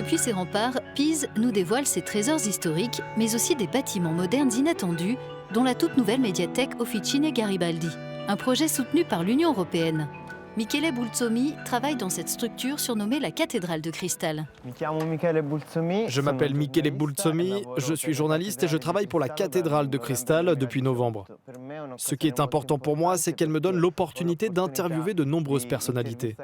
Depuis ses remparts, Pise nous dévoile ses trésors historiques, mais aussi des bâtiments modernes inattendus, dont la toute nouvelle médiathèque Officine Garibaldi, un projet soutenu par l'Union européenne. Michele Bulzomi travaille dans cette structure surnommée la cathédrale de cristal. Je m'appelle Michele Bulzomi, je suis journaliste et je travaille pour la cathédrale de cristal depuis novembre. Ce qui est important pour moi, c'est qu'elle me donne l'opportunité d'interviewer de nombreuses personnalités.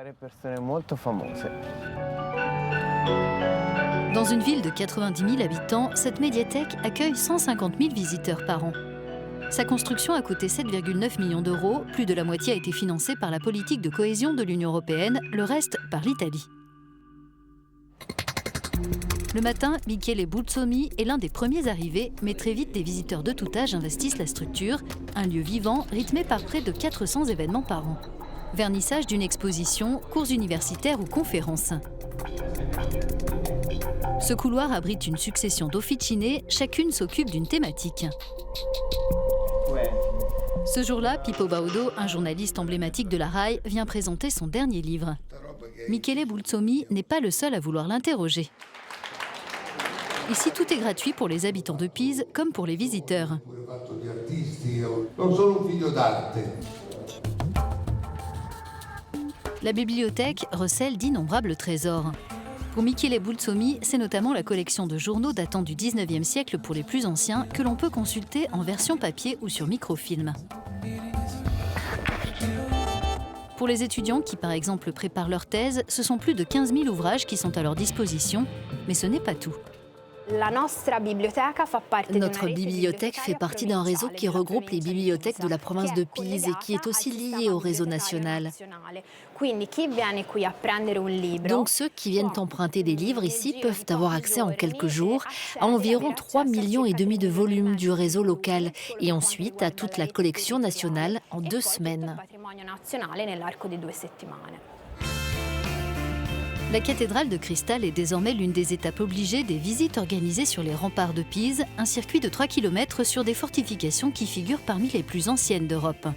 Dans une ville de 90 000 habitants, cette médiathèque accueille 150 000 visiteurs par an. Sa construction a coûté 7,9 millions d'euros, plus de la moitié a été financée par la politique de cohésion de l'Union européenne, le reste par l'Italie. Le matin, Michele Bulzomi est l'un des premiers arrivés, mais très vite des visiteurs de tout âge investissent la structure, un lieu vivant rythmé par près de 400 événements par an. Vernissage d'une exposition, cours universitaires ou conférences. Ce couloir abrite une succession d'officine, chacune s'occupe d'une thématique. Ce jour-là, Pippo Baudo, un journaliste emblématique de la RAI, vient présenter son dernier livre. Michele Bulzomi n'est pas le seul à vouloir l'interroger. Ici, tout est gratuit pour les habitants de Pise comme pour les visiteurs. La bibliothèque recèle d'innombrables trésors. Pour Michele Bulzomi, c'est notamment la collection de journaux datant du 19e siècle pour les plus anciens que l'on peut consulter en version papier ou sur microfilm. Pour les étudiants qui, par exemple, préparent leur thèse, ce sont plus de 15 000 ouvrages qui sont à leur disposition, mais ce n'est pas tout. Notre bibliothèque fait partie d'un réseau qui regroupe les bibliothèques de la province de Pise et qui est aussi lié au réseau national. Donc ceux qui viennent emprunter des livres ici peuvent avoir accès en quelques jours à environ 3,5 millions de volumes du réseau local et ensuite à toute la collection nationale en 2 semaines. La cathédrale de cristal est désormais l'une des étapes obligées des visites organisées sur les remparts de Pise, un circuit de 3 km sur des fortifications qui figurent parmi les plus anciennes d'Europe.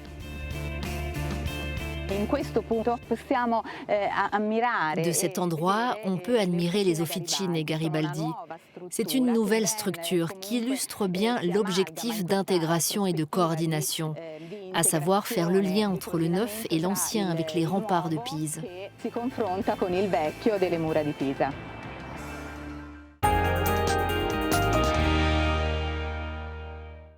De cet endroit, on peut admirer les Officine Garibaldi. C'est une nouvelle structure qui illustre bien l'objectif d'intégration et de coordination, à savoir faire le lien entre le neuf et l'ancien avec les remparts de Pise.